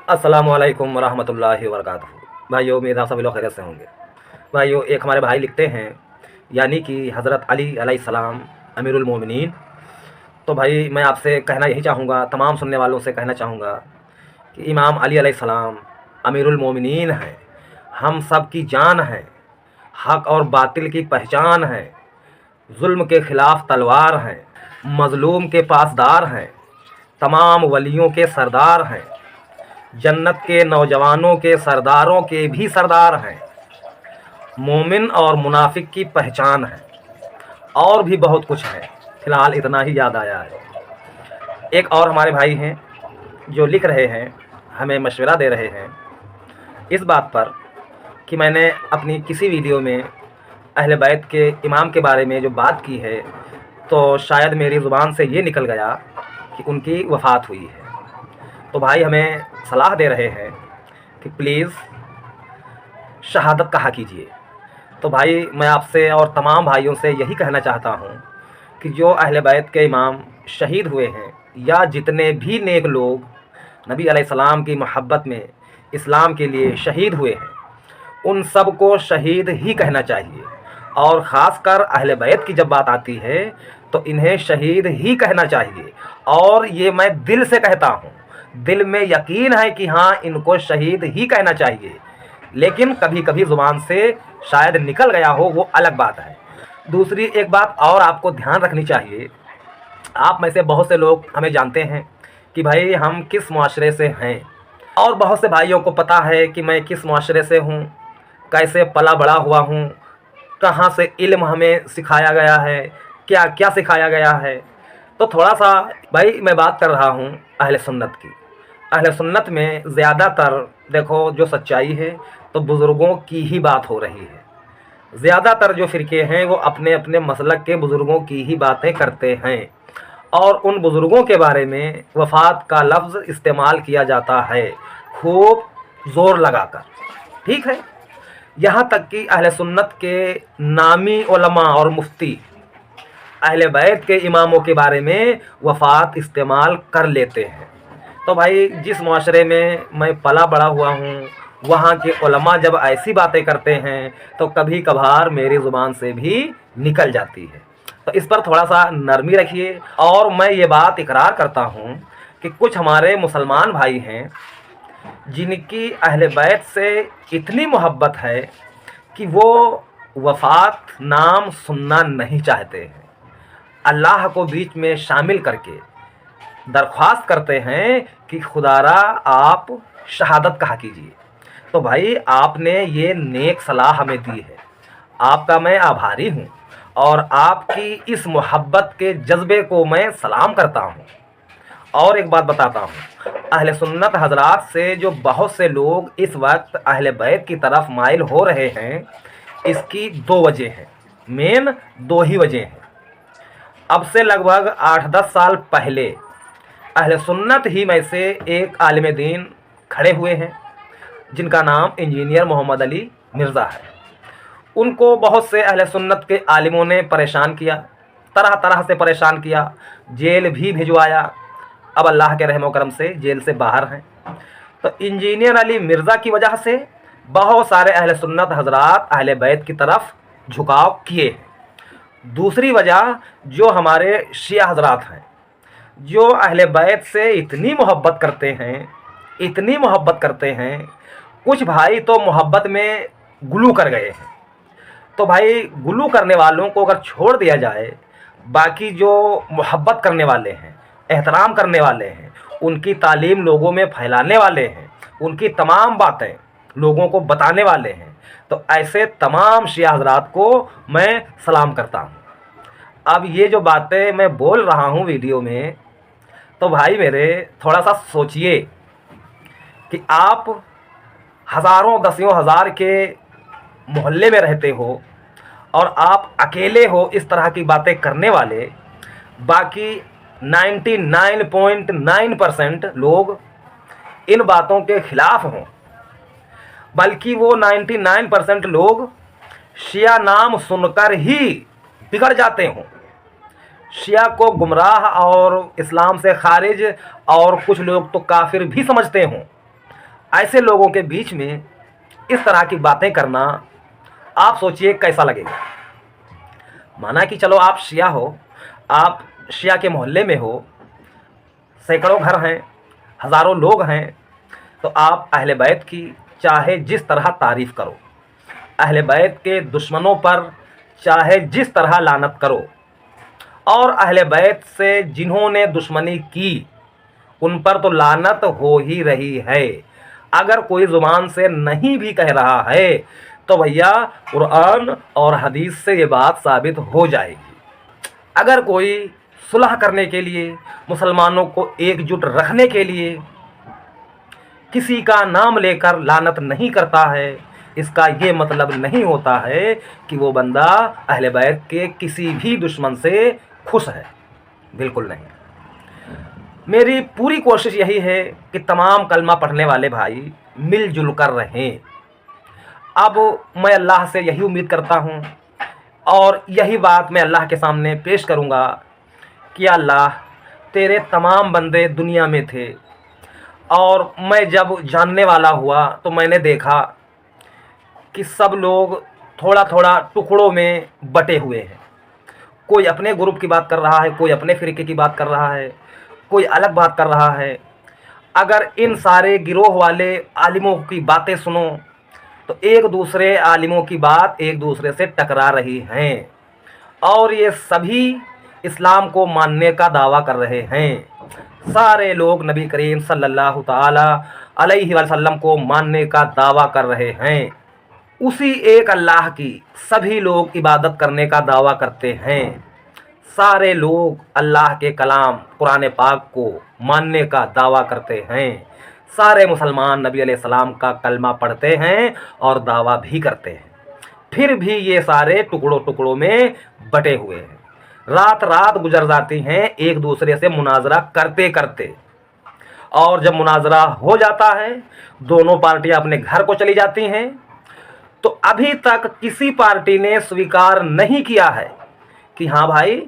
अस्सलामु अलैकुम वरहमतुल्लाहि वबरकातुहू। भाइयों, उम्मीद आप सभी लोग खैरियत से होंगे। भाइयों, एक हमारे भाई लिखते हैं, यानी कि हज़रत अली अलैहिस्सलाम अमीरुल मोमिनीन। तो भाई मैं आपसे कहना यही चाहूँगा, तमाम सुनने वालों से कहना चाहूँगा कि इमाम अली अलैहिस्सलाम अमीरुल मोमिनीन हैं, हम सब की जान हैं, हक़ और बातिल की पहचान हैं, जुल्म के ख़िलाफ़ तलवार हैं, मज़लूम के पासदार हैं, तमाम वलियों के सरदार हैं, जन्नत के नौजवानों के सरदारों के भी सरदार हैं, मोमिन और मुनाफिक की पहचान है। और भी बहुत कुछ है, फ़िलहाल इतना ही याद आया है। एक और हमारे भाई हैं जो लिख रहे हैं, हमें मशवरा दे रहे हैं इस बात पर कि मैंने अपनी किसी वीडियो में अहले बैत के इमाम के बारे में जो बात की है, तो शायद मेरी ज़ुबान से ये निकल गया कि उनकी वफ़ात हुई है। तो भाई हमें सलाह दे रहे हैं कि प्लीज़ शहादत कहा कीजिए। तो भाई मैं आपसे और तमाम भाइयों से यही कहना चाहता हूँ कि जो अहले बैत के इमाम शहीद हुए हैं, या जितने भी नेक लोग नबी अलैहिस्सलाम की मोहब्बत में इस्लाम के लिए शहीद हुए हैं, उन सब को शहीद ही कहना चाहिए। और ख़ासकर अहले बैत की जब बात आती है तो इन्हें शहीद ही कहना चाहिए। और ये मैं दिल से कहता हूँ, दिल में यकीन है कि हाँ, इनको शहीद ही कहना चाहिए। लेकिन कभी कभी ज़ुबान से शायद निकल गया हो, वो अलग बात है। दूसरी एक बात और आपको ध्यान रखनी चाहिए, आप में से बहुत से लोग हमें जानते हैं कि भाई हम किस मुआशरे से हैं, और बहुत से भाइयों को पता है कि मैं किस मुआशरे से हूँ, कैसे पला बड़ा हुआ हूँ, कहाँ से इल्म हमें सिखाया गया है, क्या क्या सिखाया गया है। तो थोड़ा सा भाई मैं बात कर रहा हूँ अहले सुन्नत की। अहले सुन्नत में ज़्यादातर देखो जो सच्चाई है तो बुज़ुर्गों की ही बात हो रही है। ज़्यादातर जो फ़िरके हैं वो अपने अपने मसलक के बुज़ुर्गों की ही बातें करते हैं, और उन बुज़ुर्गों के बारे में वफ़ात का लफ्ज़ इस्तेमाल किया जाता है खूब ज़ोर लगाकर। ठीक है, यहाँ तक कि अहले सुन्नत के नामी उलमा और मुफ्ती अहले बैत के इमामों के बारे में वफ़ात इस्तेमाल कर लेते हैं। तो भाई जिस माशरे में मैं पला बड़ा हुआ हूँ, वहाँ के उलमा जब ऐसी बातें करते हैं तो कभी कभार मेरी ज़ुबान से भी निकल जाती है। तो इस पर थोड़ा सा नरमी रखिए। और मैं ये बात इकरार करता हूँ कि कुछ हमारे मुसलमान भाई हैं जिनकी अहले बैत से इतनी मोहब्बत है कि वो वफ़ात नाम सुनना नहीं चाहते हैं। अल्लाह को बीच में शामिल करके दरख्वास्त करते हैं कि खुदारा आप शहादत कहा कीजिए। तो भाई आपने ये नेक सलाह हमें दी है, आपका मैं आभारी हूँ, और आपकी इस मोहब्बत के जज्बे को मैं सलाम करता हूँ। और एक बात बताता हूँ, अहले सुन्नत हजरात से जो बहुत से लोग इस वक्त अहले बैत की तरफ माइल हो रहे हैं, इसकी दो वजह हैं, मेन दो ही वजह हैं। अब से लगभग 8-10 साल पहले अहले सुन्नत ही में से एक आलिम दीन खड़े हुए हैं जिनका नाम इंजीनियर मोहम्मद अली मिर्ज़ा है। उनको बहुत से अहले सुन्नत के आलिमों ने परेशान किया, तरह तरह से परेशान किया, जेल भी भिजवाया। अब अल्लाह के रहम करम से जेल से बाहर हैं। तो इंजीनियर अली मिर्ज़ा की वजह से बहुत सारे अहले सुन्नत हजरात अहले बैत की तरफ झुकाव किए हैं। दूसरी वजह जो हमारे शिया हजरात हैं, जो अहले बैत से इतनी मोहब्बत करते हैं, इतनी मोहब्बत करते हैं, कुछ भाई तो मोहब्बत में गुलू कर गए हैं। तो भाई गुलू करने वालों को अगर छोड़ दिया जाए, बाकी जो मोहब्बत करने वाले हैं, एहतराम करने वाले हैं, उनकी तालीम लोगों में फैलाने वाले हैं, उनकी तमाम बातें लोगों को बताने वाले हैं, तो ऐसे तमाम शिया हज़रात को मैं सलाम करता हूँ। अब ये जो बातें मैं बोल रहा हूँ वीडियो में, तो भाई मेरे थोड़ा सा सोचिए कि आप हज़ारों दसियों हज़ार के मोहल्ले में रहते हो और आप अकेले हो इस तरह की बातें करने वाले। बाकी 99.9% लोग इन बातों के ख़िलाफ़ हों, बल्कि वो 99% लोग शिया नाम सुनकर ही बिगड़ जाते हों, शिया को गुमराह और इस्लाम से खारिज और कुछ लोग तो काफिर भी समझते हों। ऐसे लोगों के बीच में इस तरह की बातें करना आप सोचिए कैसा लगेगा। माना कि चलो आप शिया हो, आप शिया के मोहल्ले में हो, सैकड़ों घर हैं, हज़ारों लोग हैं, तो आप अहले बैत की चाहे जिस तरह तारीफ़ करो, अहले बैत के दुश्मनों पर चाहे जिस तरह लानत करो, और अहले बैत से जिन्होंने दुश्मनी की उन पर तो लानत हो ही रही है। अगर कोई ज़ुबान से नहीं भी कह रहा है तो भैया कुरान और हदीस से ये बात साबित हो जाएगी। अगर कोई सुलह करने के लिए, मुसलमानों को एकजुट रखने के लिए किसी का नाम लेकर लानत नहीं करता है, इसका ये मतलब नहीं होता है कि वो बंदा अहले बैत के किसी भी दुश्मन से खुश है। बिल्कुल नहीं। मेरी पूरी कोशिश यही है कि तमाम कलमा पढ़ने वाले भाई मिलजुल कर रहें। अब मैं अल्लाह से यही उम्मीद करता हूँ और यही बात मैं अल्लाह के सामने पेश करूँगा कि अल्लाह तेरे तमाम बंदे दुनिया में थे, और मैं जब जानने वाला हुआ तो मैंने देखा कि सब लोग थोड़ा थोड़ा टुकड़ों में बटे हुए हैं। कोई अपने ग्रुप की बात कर रहा है, कोई अपने फ़िरके की बात कर रहा है, कोई अलग बात कर रहा है। अगर इन सारे गिरोह वाले आलिमों की बातें सुनो तो एक दूसरे आलिमों की बात एक दूसरे से टकरा रही हैं, और ये सभी इस्लाम को मानने का दावा कर रहे हैं। सारे लोग नबी करीम सल्लल्लाहु ताला अलैहि वसल्लम को मानने का दावा कर रहे हैं। उसी एक अल्लाह की सभी लोग इबादत करने का दावा करते हैं। सारे लोग अल्लाह के कलाम कुरान पाक को मानने का दावा करते हैं। सारे मुसलमान नबी अलैहिस्सलाम का कलमा पढ़ते हैं और दावा भी करते हैं। फिर भी ये सारे टुकड़ों टुकड़ों में बटे हुए हैं। रात रात गुजर जाती हैं एक दूसरे से मुनाजरा करते करते, और जब मुनाजरा हो जाता है दोनों पार्टियां अपने घर को चली जाती हैं, तो अभी तक किसी पार्टी ने स्वीकार नहीं किया है कि हाँ भाई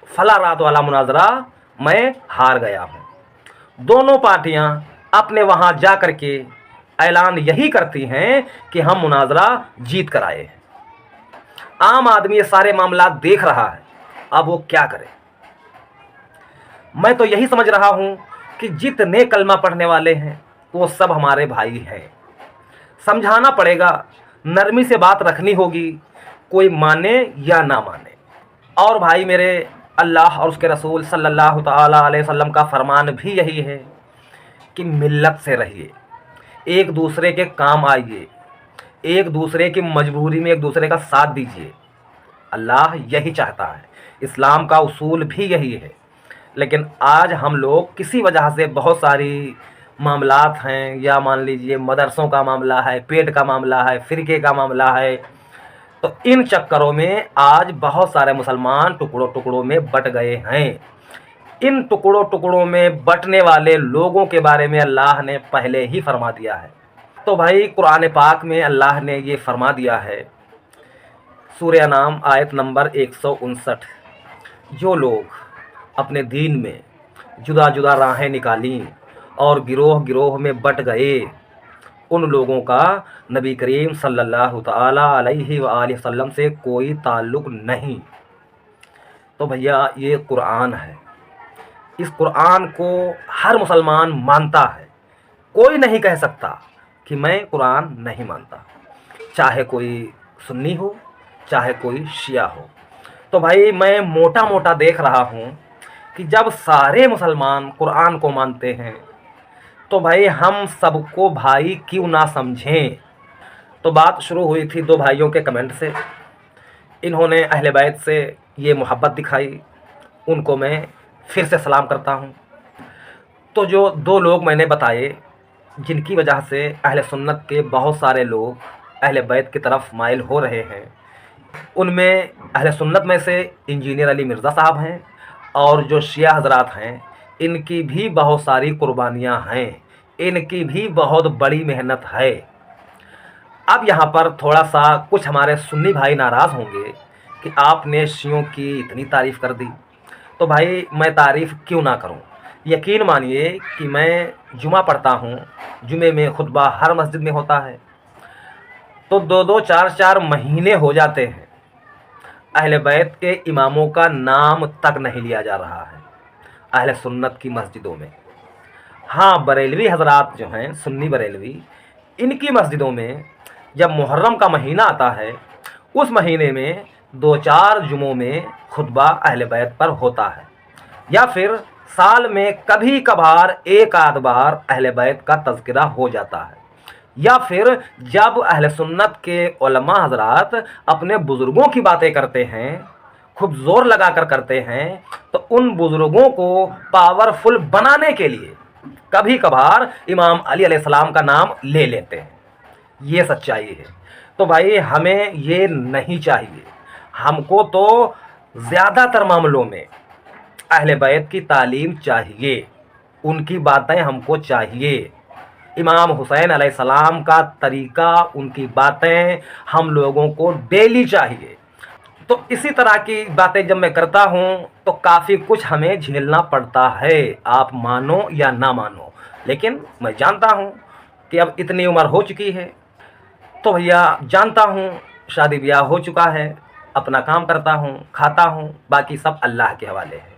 फला रात वाला मुनाजरा मैं हार गया हूँ। दोनों पार्टियां अपने वहाँ जा कर के ऐलान यही करती हैं कि हम मुनाजरा जीत कर आए हैं। आम आदमी ये सारे मामला देख रहा है, अब वो क्या करे। मैं तो यही समझ रहा हूँ कि जितने कलमा पढ़ने वाले हैं वो सब हमारे भाई हैं। समझाना पड़ेगा, नरमी से बात रखनी होगी, कोई माने या ना माने। और भाई मेरे, अल्लाह और उसके रसूल सल्लल्लाहु ताला अलैहि वसल्लम का फरमान भी यही है कि मिल्लत से रहिए, एक दूसरे के काम आइए, एक दूसरे की मजबूरी में एक दूसरे का साथ दीजिए। अल्लाह यही चाहता है, इस्लाम का उसूल भी यही है। लेकिन आज हम लोग किसी वजह से बहुत सारी मामलात हैं, या मान लीजिए मदरसों का मामला है, पेट का मामला है, फ़िरके का मामला है, तो इन चक्करों में आज बहुत सारे मुसलमान टुकड़ों टुकड़ों में बट गए हैं। इन टुकड़ों टुकड़ों में बटने वाले लोगों के बारे में अल्लाह ने पहले ही फरमा दिया है। तो भाई कुरान पाक में अल्लाह ने ये फरमा दिया है, सूरह नाम आयत नंबर 159, जो लोग अपने दीन में जुदा जुदा राहें निकालीं और गिरोह गिरोह में बट गए, उन लोगों का नबी करीम सल्लल्लाहु ताला अलैहि वसल्लम से कोई ताल्लुक़ नहीं। तो भैया ये कुरान है, इस कुरान को हर मुसलमान मानता है। कोई नहीं कह सकता कि मैं कुरान नहीं मानता, चाहे कोई सुन्नी हो चाहे कोई शिया हो। तो भाई मैं मोटा मोटा देख रहा हूँ कि जब सारे मुसलमान कुरान को मानते हैं तो भाई हम सबको भाई क्यों ना समझें। तो बात शुरू हुई थी दो भाइयों के कमेंट से। इन्होंने अहले बैत से ये मोहब्बत दिखाई, उनको मैं फिर से सलाम करता हूँ। तो जो दो लोग मैंने बताए जिनकी वजह से अहले सुन्नत के बहुत सारे लोग अहले बैत की तरफ माइल हो रहे हैं, उनमें अहले सुन्नत में से इंजीनियर अली मिर्ज़ा साहब हैं, और जो शिया हजरात हैं इनकी भी बहुत सारी कुर्बानियाँ हैं, इनकी भी बहुत बड़ी मेहनत है। अब यहाँ पर थोड़ा सा कुछ हमारे सुन्नी भाई नाराज़ होंगे कि आपने शियों की इतनी तारीफ़ कर दी। तो भाई मैं तारीफ़ क्यों ना करूं। यकीन मानिए कि मैं जुमा पढ़ता हूँ, जुमे में खुतबा हर मस्जिद में होता है, तो 2-2 4-4 महीने हो जाते हैं, अहले बैत के इमामों का नाम तक नहीं लिया जा रहा है अहले सुन्नत की मस्जिदों में। हाँ, बरेलवी हजरात जो हैं, सुन्नी बरेलवी, इनकी मस्जिदों में जब मुहर्रम का महीना आता है, उस महीने में 2-4 जुमों में खुतबा अहले बैत पर होता है, या फिर साल में कभी कभार एक आध बार अहले बैत का तज़किरा हो जाता है, या फिर जब अहले सुन्नत के उलमा हजरात अपने बुज़ुर्गों की बातें करते हैं, खूब ज़ोर लगा कर करते हैं, तो उन बुज़ुर्गों को पावरफुल बनाने के लिए कभी कभार इमाम अली अलैहिस्सलाम का नाम ले लेते हैं। ये सच्चाई है। तो भाई हमें ये नहीं चाहिए। हमको तो ज़्यादातर मामलों में अहले बैत की तालीम चाहिए, उनकी बातें हमको चाहिए। इमाम हुसैन अलैहिस्सलाम का तरीक़ा, उनकी बातें हम लोगों को डेली चाहिए। तो इसी तरह की बातें जब मैं करता हूँ तो काफ़ी कुछ हमें झेलना पड़ता है, आप मानो या ना मानो, लेकिन मैं जानता हूँ कि अब इतनी उम्र हो चुकी है, तो भैया जानता हूँ शादी ब्याह हो चुका है, अपना काम करता हूँ, खाता हूँ, बाकी सब अल्लाह के हवाले है।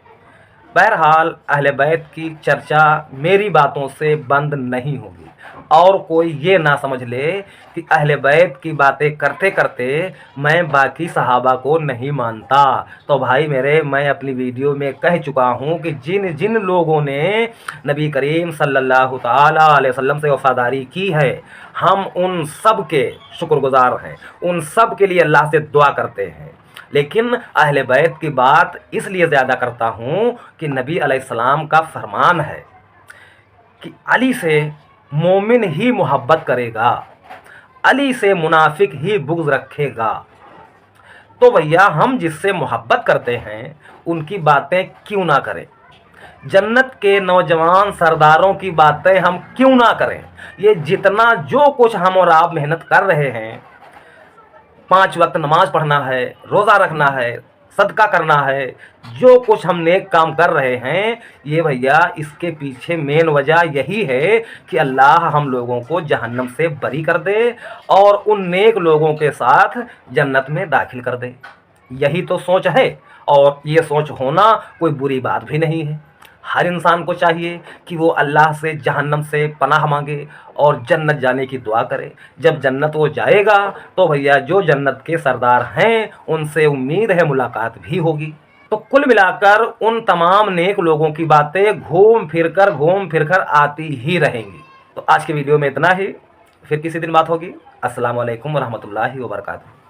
बहरहाल अहले बैत की चर्चा मेरी बातों से बंद नहीं होगी, और कोई ये ना समझ ले कि अहले बैत की बातें करते करते मैं बाकी सहाबा को नहीं मानता। तो भाई मेरे, मैं अपनी वीडियो में कह चुका हूँ कि जिन जिन लोगों ने नबी करीम सल्लल्लाहु ताला अलैहि वसल्लम से वफ़ादारी की है, हम उन सब के शुक्रगुज़ार हैं, उन सब के लिए अल्लाह से दुआ करते हैं। लेकिन अहले बैत की बात इसलिए ज़्यादा करता हूँ कि नबी अलैहिस्सलाम का फरमान है कि अली से मोमिन ही मोहब्बत करेगा, अली से मुनाफिक ही बुग़्ज़ रखेगा। तो भैया हम जिससे मोहब्बत करते हैं उनकी बातें क्यों ना करें, जन्नत के नौजवान सरदारों की बातें हम क्यों ना करें। ये जितना जो कुछ हम और आप मेहनत कर रहे हैं, 5 वक्त नमाज पढ़ना है, रोज़ा रखना है, सदका करना है, जो कुछ हम नेक काम कर रहे हैं, ये भैया इसके पीछे मेन वजह यही है कि अल्लाह हम लोगों को जहन्नम से बरी कर दे और उन नेक लोगों के साथ जन्नत में दाखिल कर दे। यही तो सोच है, और ये सोच होना कोई बुरी बात भी नहीं है। हर इंसान को चाहिए कि वो अल्लाह से जहन्नम से पनाह मांगे और जन्नत जाने की दुआ करे। जब जन्नत वो जाएगा तो भैया जो जन्नत के सरदार हैं उनसे उम्मीद है मुलाकात भी होगी। तो कुल मिलाकर उन तमाम नेक लोगों की बातें घूम फिर कर आती ही रहेंगी। तो आज के वीडियो में इतना ही, फिर किसी दिन बात होगी। अस्सलाम वालेकुम वरहमतुल्लाहि वबरकातुहू।